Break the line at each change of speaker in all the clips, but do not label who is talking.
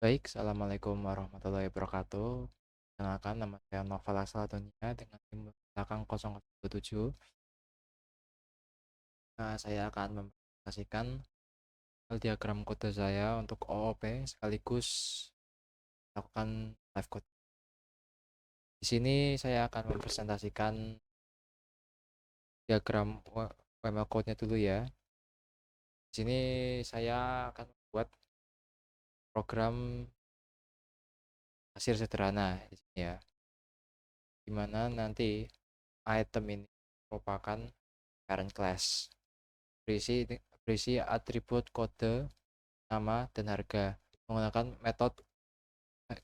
Baik, Assalamualaikum warahmatullahi wabarakatuh. Perkenalkan, nama saya Noval Asaladunia dengan tim belakang 007. Nah, saya akan mempresentasikan diagram kode saya untuk OOP sekaligus melakukan live code. Di sini saya akan mempresentasikan diagram UML code-nya dulu ya. Di sini saya akan membuat program kasir sederhana di sini ya. Dimana nanti item ini merupakan parent class. Berisi atribut kode, nama, dan harga menggunakan metode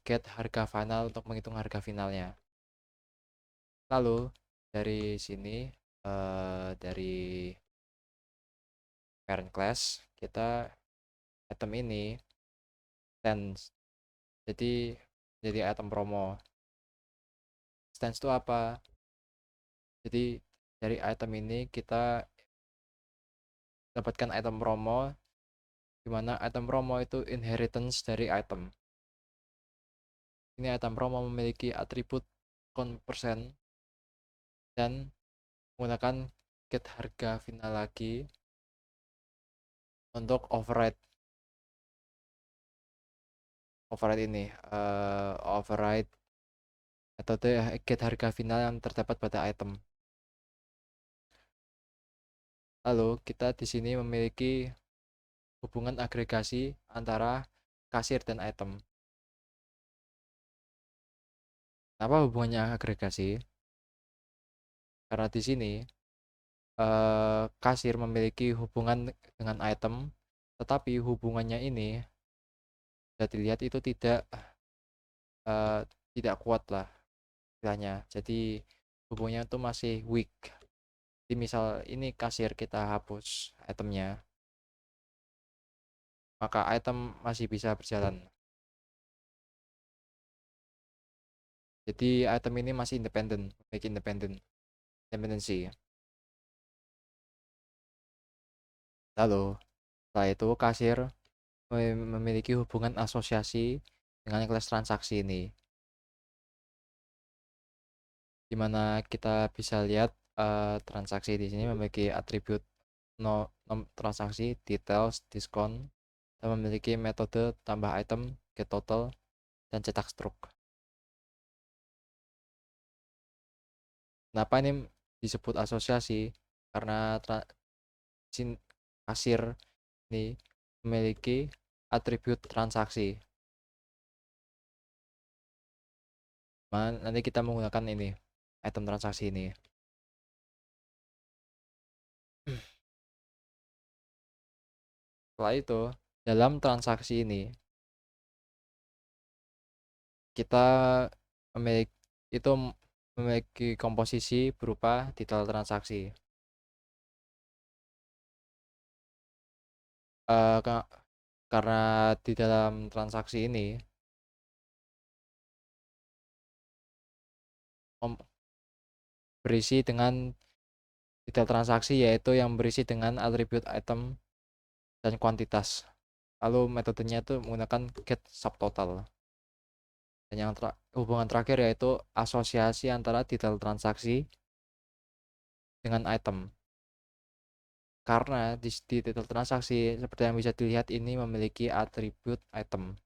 get harga final untuk menghitung harga finalnya. Lalu dari sini dari parent class kita item ini stance, jadi item promo. Stance itu apa? Jadi dari item ini kita dapatkan item promo, di mana item promo itu inheritance dari item. Ini item promo memiliki atribut %, dan menggunakan get harga final lagi untuk override ini override metode get harga final yang terdapat pada item. Lalu kita di sini memiliki hubungan agregasi antara kasir dan item. Kenapa hubungannya agregasi? Karena di sini kasir memiliki hubungan dengan item, tetapi hubungannya ini bisa dilihat itu uh, tidak kuat lah istilahnya. Jadi hubungannya itu masih weak. Jadi misal ini kasir kita hapus itemnya, maka item masih bisa berjalan. Jadi item ini masih independen, memiliki independensi. Lalu setelah itu kasir memiliki hubungan asosiasi dengan kelas transaksi ini, dimana kita bisa lihat transaksi di sini memiliki atribut transaksi, details, diskon, dan memiliki metode tambah item, get total, dan cetak stroke. Kenapa ini disebut asosiasi? Karena kasir ini memiliki atribut transaksi. Nanti kita menggunakan ini item transaksi ini. Setelah itu, dalam transaksi ini kita memiliki komposisi berupa detail transaksi. Karena di dalam transaksi ini berisi dengan detail transaksi, yaitu yang berisi dengan atribut item dan kuantitas. Lalu metodenya itu menggunakan get subtotal. Dan yang hubungan terakhir yaitu asosiasi antara detail transaksi dengan item. Karena di detail transaksi seperti yang bisa dilihat ini memiliki atribut item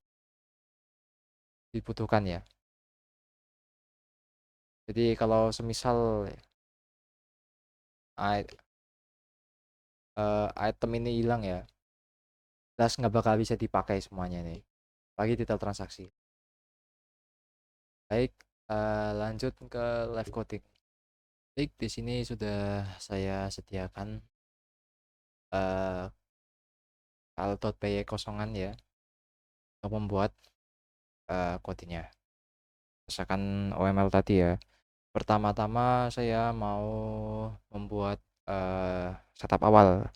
dibutuhkan ya. Jadi kalau semisal item ini hilang ya, jelas nggak bakal bisa dipakai semuanya nih. Lagi detail transaksi. Baik, lanjut ke live coding. Baik, di sini sudah saya sediakan file.py kosongan ya untuk membuat codingnya. Misalkan OML tadi ya. Pertama-tama saya mau membuat setup awal.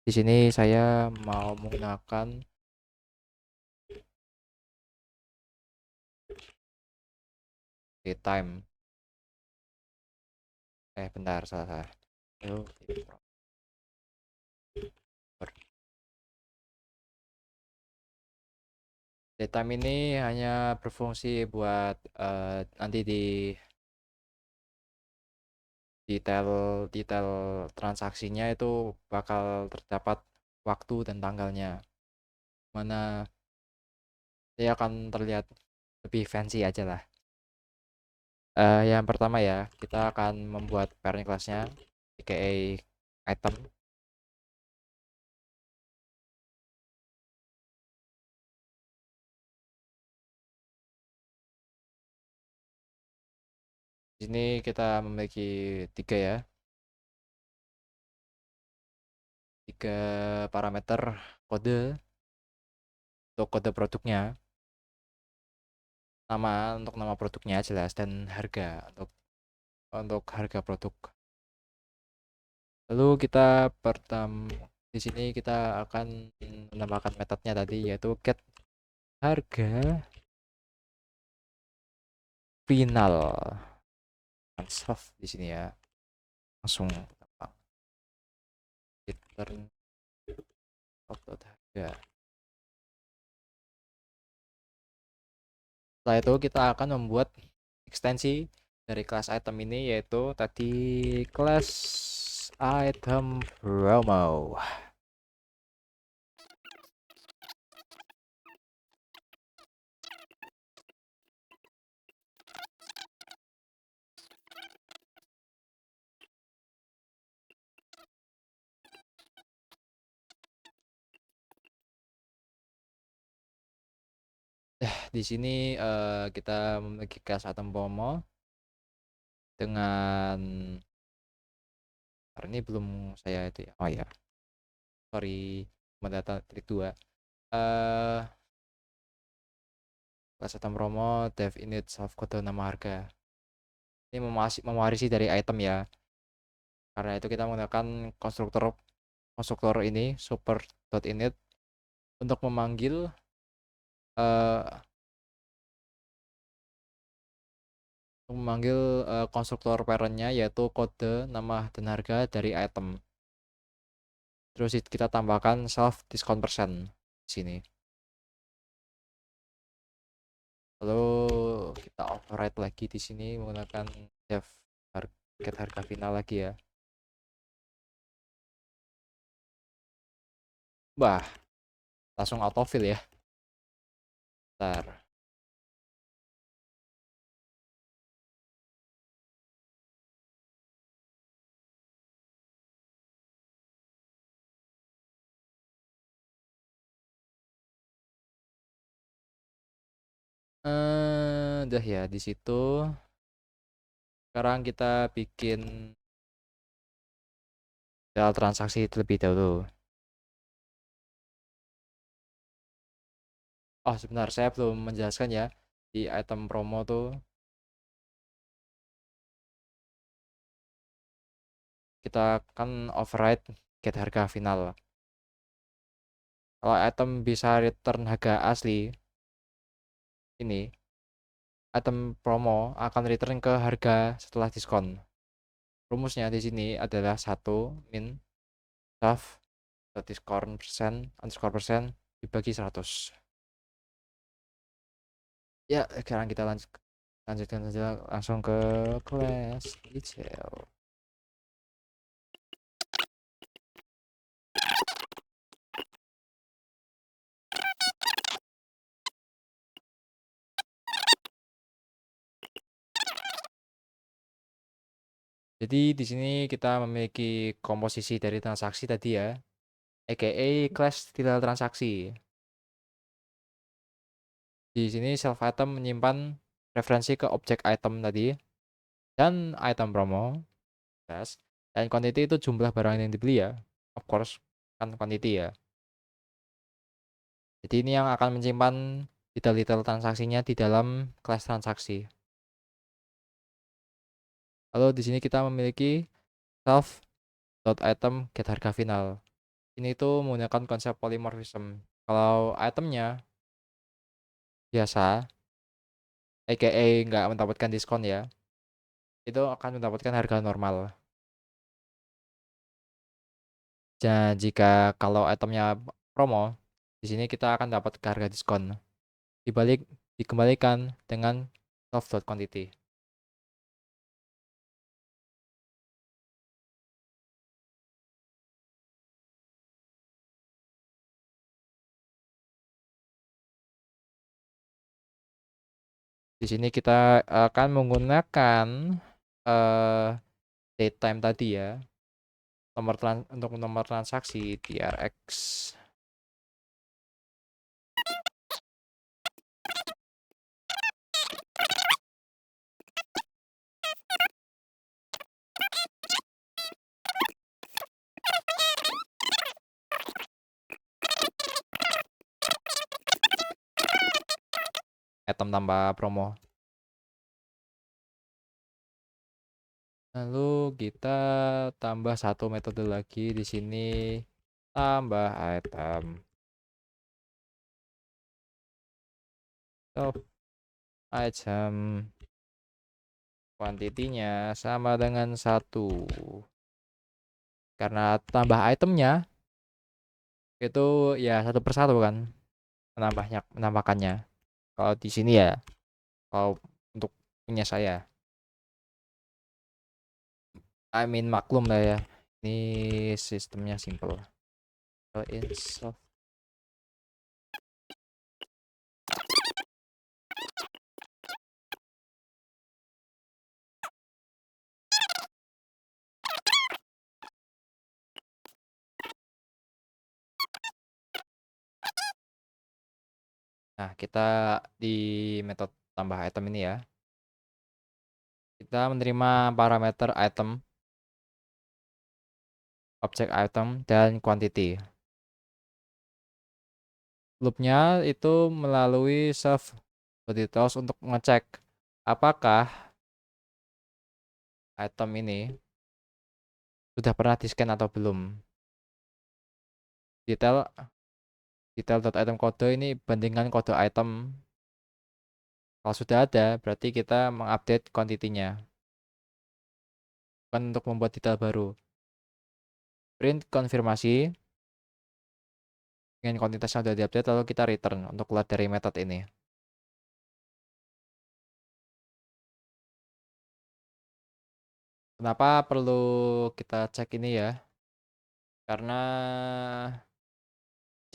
Di sini saya mau menggunakan time. Bentar, salah. Datetime ini hanya berfungsi buat nanti di detail detail transaksinya itu bakal terdapat waktu dan tanggalnya. Mana dia akan terlihat lebih fancy aja lah. Yang pertama ya, kita akan membuat parent class-nya, aka item. Di sini kita memiliki tiga ya, tiga parameter kode untuk kode produknya, nama untuk nama produknya jelas dan harga untuk harga produk. Lalu kita di sini kita akan menambahkan metodenya tadi yaitu get harga final. Soft di sini ya. Langsung return harga. Setelah itu kita akan membuat ekstensi dari kelas item ini yaitu tadi kelas item promo. Di sini kita memiliki kelas item promo dengan ini belum saya itu ya. Oh ya, sorry, data trik 2. Kelas item promo dev init soft code nama harga. Ini mewarisi dari item ya. Karena itu kita menggunakan konstruktor ini super.init untuk uh, memanggil konstruktor parentnya yaitu kode nama dan harga dari item. Terus kita tambahkan self discount persen di sini. Lalu kita override lagi di sini menggunakan dev get harga final lagi ya. Bah, langsung autofill ya. Bentar. Udah ya di situ. Sekarang kita bikin transaksi terlebih dahulu. Oh, sebentar, saya belum menjelaskan ya. Di item promo tuh kita kan override get harga final. Kalau item bisa return harga asli, ini item promo akan return ke harga setelah diskon. Rumusnya di sini adalah satu min saf diskon persen underscore persen dibagi 100. Ya, sekarang kita lanjutkan saja langsung ke class detail. Jadi di sini kita memiliki komposisi dari transaksi tadi ya, aka class detail transaksi. Di sini self item menyimpan referensi ke objek item tadi dan item promo, yes. Dan quantity itu jumlah barang yang dibeli ya, of course kan quantity ya. Jadi ini yang akan menyimpan detail-detail transaksinya di dalam kelas transaksi. Lalu di sini kita memiliki self.item get harga final. Ini tuh menggunakan konsep polymorphism. Kalau itemnya biasa, aka nggak mendapatkan diskon ya, itu akan mendapatkan harga normal. Dan jika kalau itemnya promo, di sini kita akan dapat harga diskon. dikembalikan dengan solve.quantity. Di sini kita akan menggunakan date time tadi ya, untuk nomor transaksi TRX. Item tambah promo. Lalu kita tambah satu metode lagi di sini, tambah item. So, item kuantitinya sama dengan 1. Karena tambah itemnya itu ya 1/1 kan menambahkannya. Kalau di sini ya, kalau untuk punya saya, maklum lah ya. Ini sistemnya simple. So insert. Nah, kita di metode tambah item ini ya, kita menerima parameter item, objek item, dan quantity. Loopnya itu melalui serve details untuk mengecek apakah item ini sudah pernah di-scan atau belum. Detail.item kode ini bandingkan kode item. Kalau sudah ada, berarti kita mengupdate quantity-nya, bukan untuk membuat detail baru. Print konfirmasi dengan kuantitas yang sudah diupdate, lalu kita return untuk keluar dari metode ini. Kenapa perlu kita cek ini ya? Karena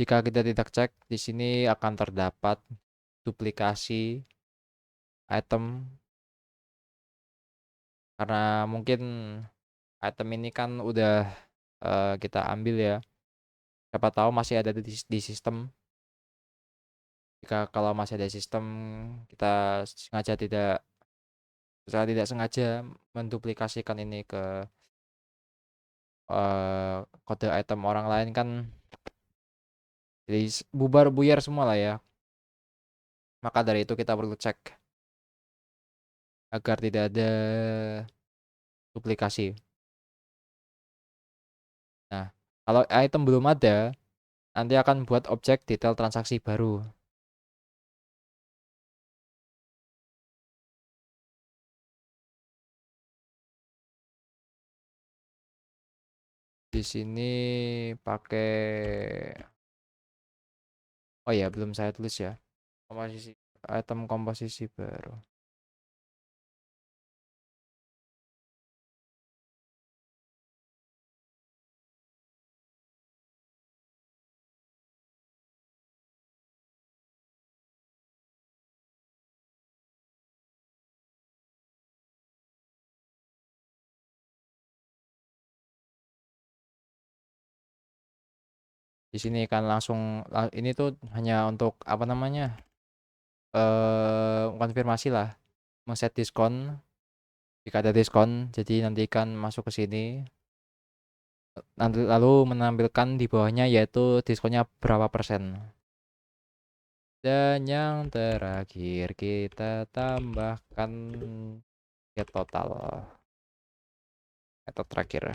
jika kita tidak cek, di sini akan terdapat duplikasi item. Karena mungkin item ini kan udah kita ambil ya. Siapa tahu masih ada di sistem. Kalau masih ada sistem, kita secara tidak sengaja menduplikasikan ini ke kode item orang lain kan, jadi bubar buyar semua lah ya. Maka dari itu kita perlu cek agar tidak ada duplikasi. Nah, kalau item belum ada, nanti akan buat objek detail transaksi baru. Di sini pakai, oh ya belum saya tulis ya, komposisi item komposisi baru. Di sini kan langsung ini tuh hanya untuk apa namanya? Konfirmasi lah, set diskon. Jika ada diskon, jadi nanti kan masuk ke sini. Nanti lalu menampilkan di bawahnya yaitu diskonnya berapa persen. Dan yang terakhir kita tambahkan get total atau terakhir.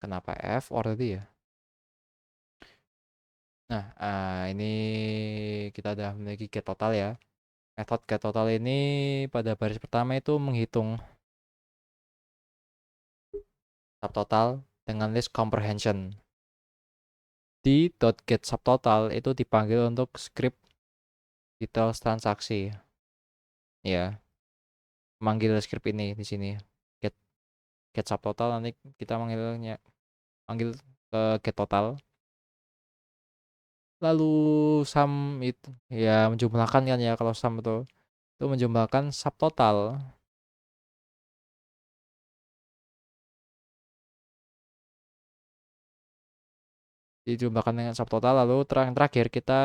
Kenapa F or tadi ya? Nah, ini kita udah memiliki get total ya. Method get total ini pada baris pertama itu menghitung subtotal dengan list comprehension. Di .get subtotal itu dipanggil untuk script details transaksi. Ya, manggil script ini di sini. Get get subtotal, nanti kita manggil ke get total. Lalu sum itu ya menjumlahkan kan ya, kalau sum itu menjumlahkan subtotal. Dijumlahkan dengan subtotal, lalu terakhir kita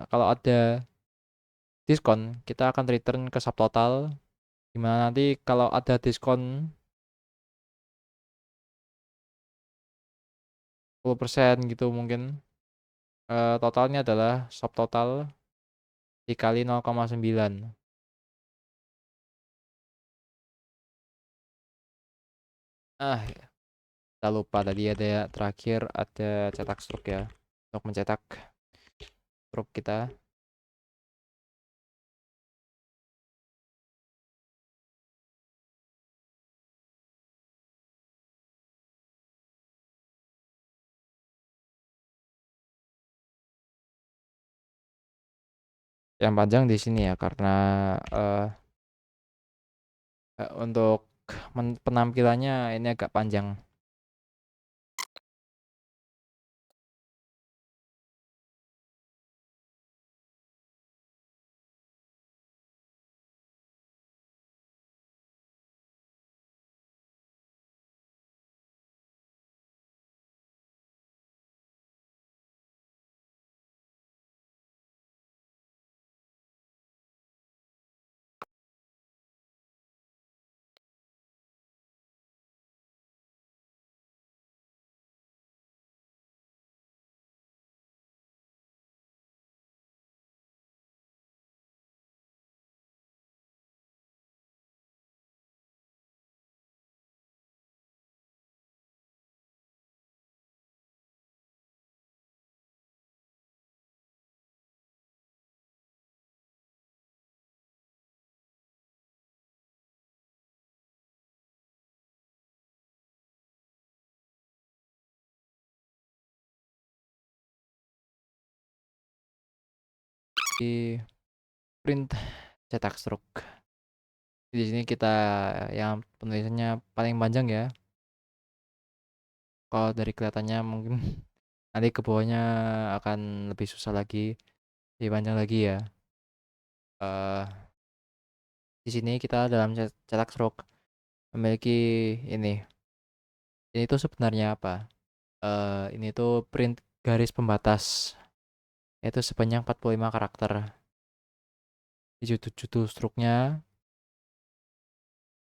kalau ada diskon kita akan return ke subtotal, dimana nanti kalau ada diskon 10% gitu mungkin, totalnya adalah subtotal dikali 0,9. Kita lupa tadi ada ya, terakhir ada cetak struk ya, untuk mencetak struk kita. Yang panjang di sini ya karena untuk penampilannya ini agak panjang. Di print cetak struk di sini kita yang penulisannya paling panjang ya, kalau dari kelihatannya mungkin nanti ke bawahnya akan lebih susah lagi, lebih panjang lagi ya. eh di sini kita dalam cetak struk memiliki ini ini tuh sebenarnya apa, ini tuh print garis pembatas, itu sebanyak 45 karakter di judul struknya.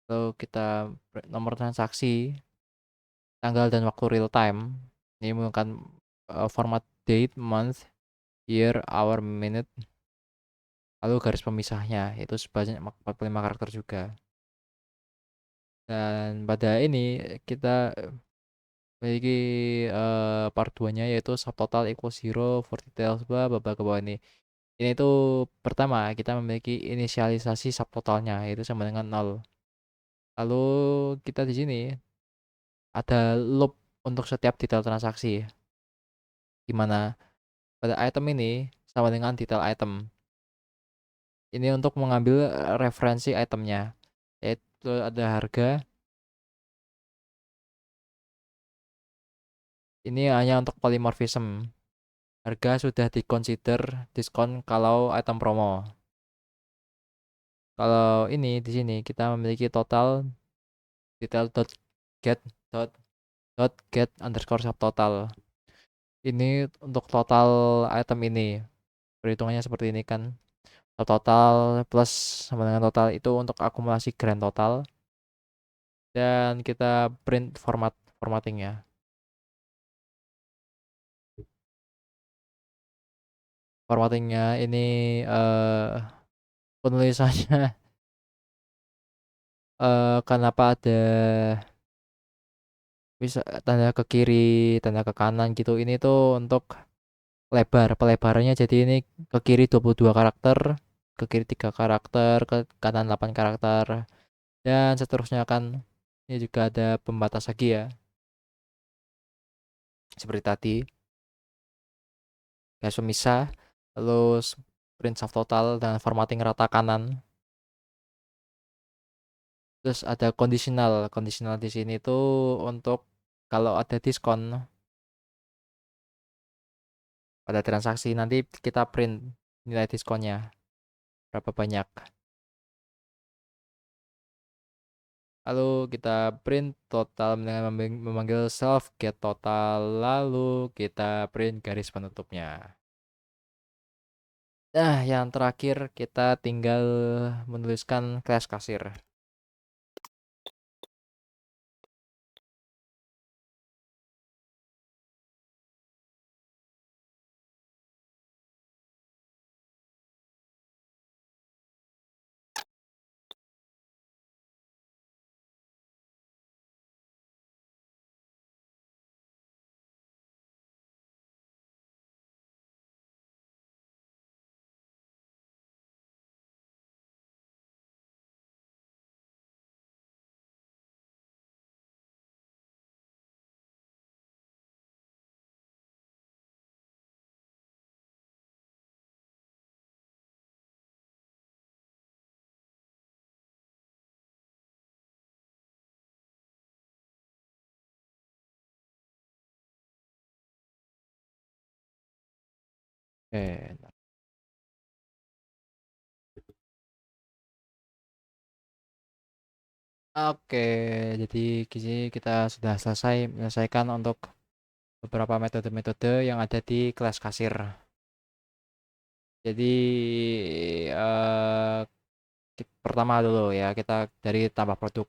Lalu kita nomor transaksi, tanggal dan waktu real time. Ini menggunakan format date, month, year, hour, minute. Lalu garis pemisahnya itu sebanyak 45 karakter juga. Dan pada ini kita memiliki part 2-nya, yaitu subtotal equals 0 for details blah blah blah ke bawah ini. Ini tuh pertama kita memiliki inisialisasi subtotalnya yaitu sama dengan 0. Lalu kita di sini ada loop untuk setiap detail transaksi, di mana pada item ini sama dengan detail item. Ini untuk mengambil referensi itemnya, yaitu ada harga. Ini hanya untuk polymorphism. Harga sudah diconsider diskon kalau item promo. Kalau ini di sini kita memiliki total detail get dot get underscore subtotal. Ini untuk total item ini. Perhitungannya seperti ini kan. Total plus sama dengan total itu untuk akumulasi grand total. Dan kita print formattingnya. Formattingnya ini penulisannya kenapa ada bisa tanda ke kiri, tanda ke kanan gitu. Ini tuh untuk pelebarannya jadi ini ke kiri 22 karakter, ke kiri 3 karakter, ke kanan 8 karakter, dan seterusnya kan. Ini juga ada pembatas lagi ya, seperti tadi, garis pemisah, terus print subtotal dan formatting rata kanan. Terus ada conditional. Conditional di sini tuh untuk kalau ada diskon pada transaksi nanti kita print nilai diskonnya berapa banyak. Lalu kita print total dengan memanggil self get total, lalu kita print garis penutupnya. Nah, yang terakhir kita tinggal menuliskan kelas kasir. Oke, Oke, jadi kita sudah selesai menyelesaikan untuk beberapa metode-metode yang ada di kelas kasir. Jadi pertama dulu ya kita dari tambah produk.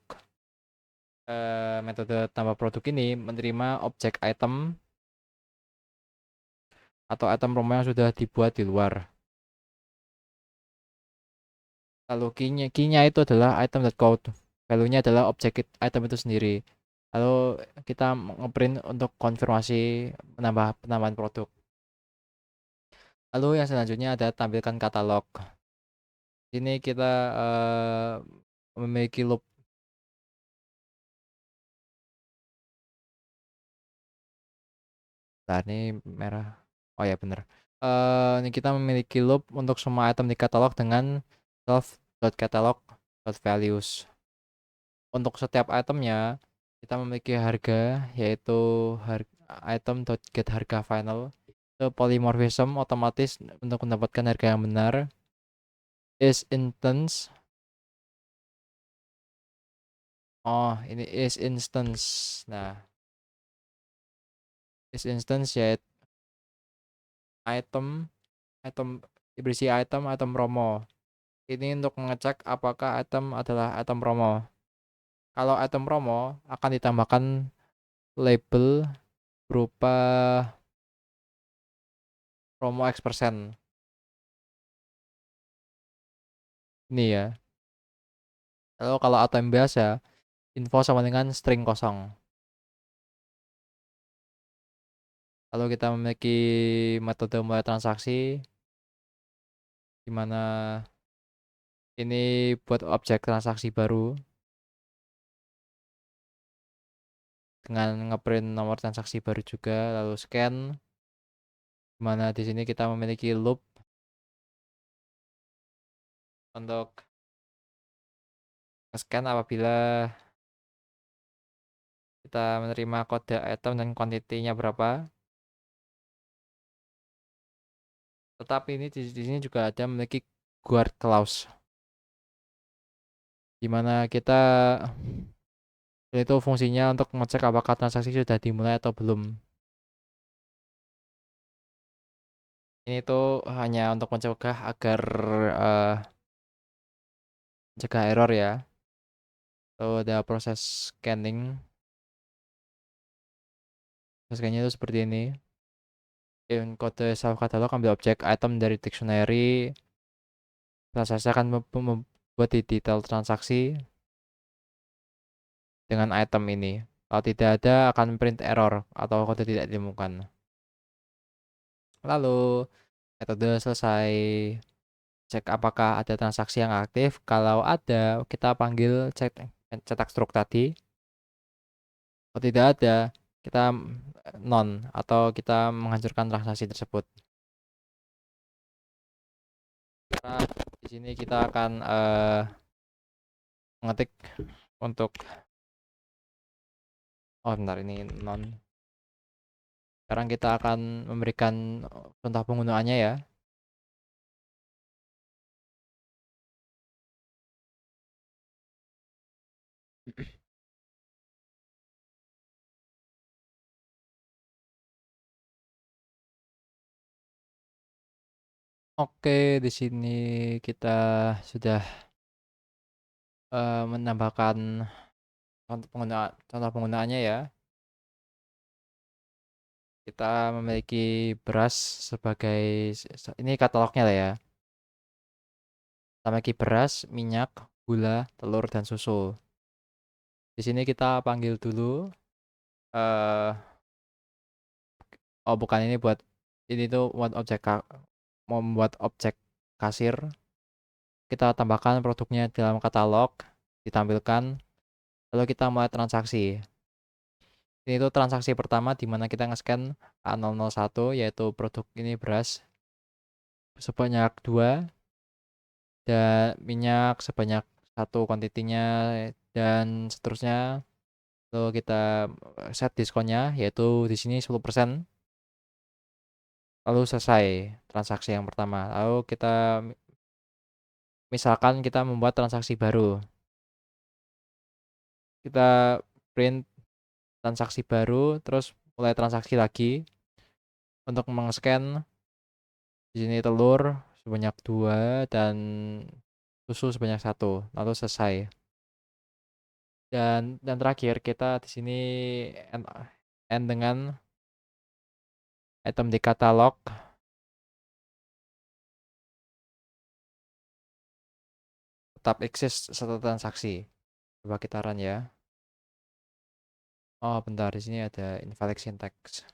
Metode tambah produk ini menerima objek item atau item promo yang sudah dibuat di luar. Lalu key-nya itu adalah item.code. Value-nya adalah objek item itu sendiri. Lalu kita ngeprint untuk konfirmasi penambahan produk. Lalu yang selanjutnya ada tampilkan katalog. Ini kita memiliki loop. Nah, ini merah. Oh ya bener. Ini kita memiliki loop untuk semua item di katalog dengan self.catalog.values. Untuk setiap itemnya kita memiliki harga, yaitu item.getHarga final. Itu polymorphism otomatis untuk mendapatkan harga yang benar. Is instance. Oh, ini is instance. Nah, is instance yaitu item berisi item promo. Ini untuk mengecek apakah item adalah item promo. Kalau item promo akan ditambahkan label berupa promo X%. Ini ya. Lalu kalau item biasa, info sama dengan string kosong. Lalu kita memiliki metode mulai transaksi, di mana ini buat objek transaksi baru dengan ngeprint nomor transaksi baru juga, lalu scan, di mana di sini kita memiliki loop untuk scan apabila kita menerima kode item dan kuantitinya berapa. Tetapi ini di sini juga ada memiliki guard clause, di mana kita itu fungsinya untuk mengecek apakah transaksi sudah dimulai atau belum. Ini tuh hanya untuk mencegah agar mencegah error ya. Lalu ada proses scanning. Scannya itu seperti ini. In kode self catalog ambil objek item dari dictionary. Transaksi akan membuat di detail transaksi dengan item ini. Kalau tidak ada akan print error atau kode tidak ditemukan. Lalu metode selesai, cek apakah ada transaksi yang aktif. Kalau ada, kita panggil cetak struk tadi. Kalau tidak ada, kita non atau kita menghancurkan transaksi tersebut. Nah, di sini kita akan mengetik untuk bentar, ini non. Sekarang kita akan memberikan contoh penggunaannya ya. Oke, di sini kita sudah menambahkan contoh penggunaannya ya. Kita memiliki beras sebagai, ini katalognya lah ya. Kita memiliki beras, minyak, gula, telur, dan susu. Di sini kita panggil dulu eh oh bukan, ini buat ini tuh buat membuat objek kasir. Kita tambahkan produknya dalam katalog, ditampilkan, lalu kita mulai transaksi. Ini tuh transaksi pertama di mana kita nge-scan A001, yaitu produk ini beras sebanyak 2 dan minyak sebanyak 1 kuantitinya dan seterusnya. Lalu kita set diskonnya yaitu di sini 10%. Lalu selesai transaksi yang pertama. Lalu kita misalkan kita membuat transaksi baru. Kita print transaksi baru terus mulai transaksi lagi untuk meng-scan di sini telur sebanyak 2 dan susu sebanyak 1. Lalu selesai. Dan terakhir kita di sini end dengan item di katalog tetap eksis setelah transaksi. Coba kita run ya. Oh, bentar, di sini ada invalid syntax.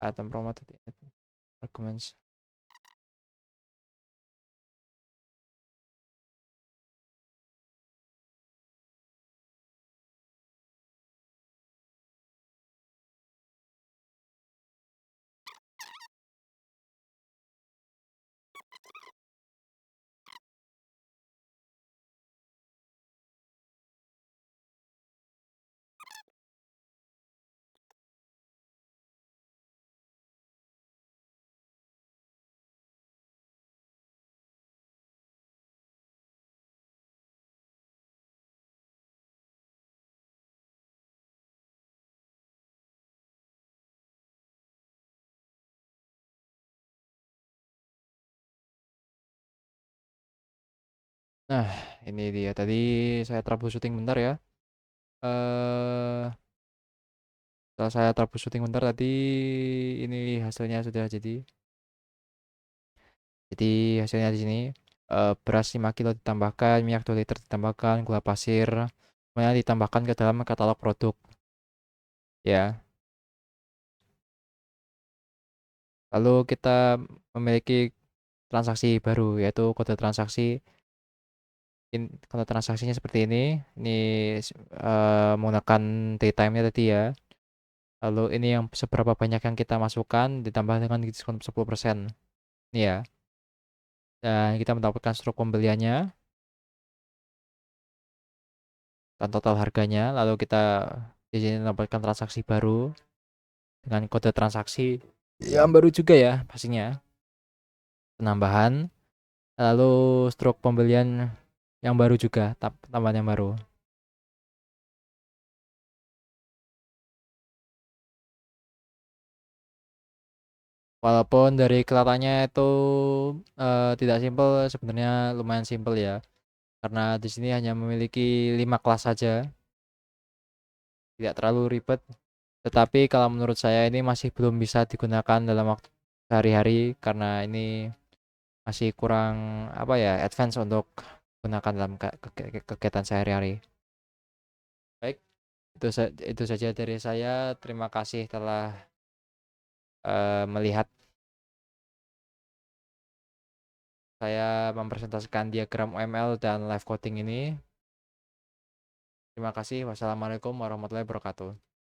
Item promoted arguments. Nah, ini dia. Tadi saya troubleshooting bentar ya. Eh, Setelah saya troubleshooting bentar tadi, ini hasilnya sudah jadi. Jadi hasilnya di sini beras 5 kilo ditambahkan, minyak 2 liter ditambahkan, gula pasir semuanya ditambahkan ke dalam katalog produk. Ya. Lalu kita memiliki transaksi baru yaitu kode transaksi. Kode transaksinya seperti ini. Ini menggunakan daytime-nya tadi ya. Lalu ini yang seberapa banyak yang kita masukkan ditambah dengan diskon 10%. Ini ya. Dan kita mendapatkan struk pembeliannya dan total harganya. Lalu kita di sini mendapatkan transaksi baru dengan kode transaksi yang baru juga ya pastinya. Penambahan. Lalu struk pembelian yang baru juga, tambahan yang baru. Walaupun dari kelihatannya itu tidak simpel, sebenarnya lumayan simpel ya. Karena di sini hanya memiliki 5 kelas saja. Tidak terlalu ribet. Tetapi kalau menurut saya ini masih belum bisa digunakan dalam waktu sehari-hari karena ini masih kurang apa ya, advance untuk gunakan dalam kegiatan sehari-hari. Baik, itu saja dari saya. Terima kasih telah melihat saya mempresentasikan diagram OML dan live coding ini. Terima kasih. Wassalamualaikum warahmatullahi wabarakatuh.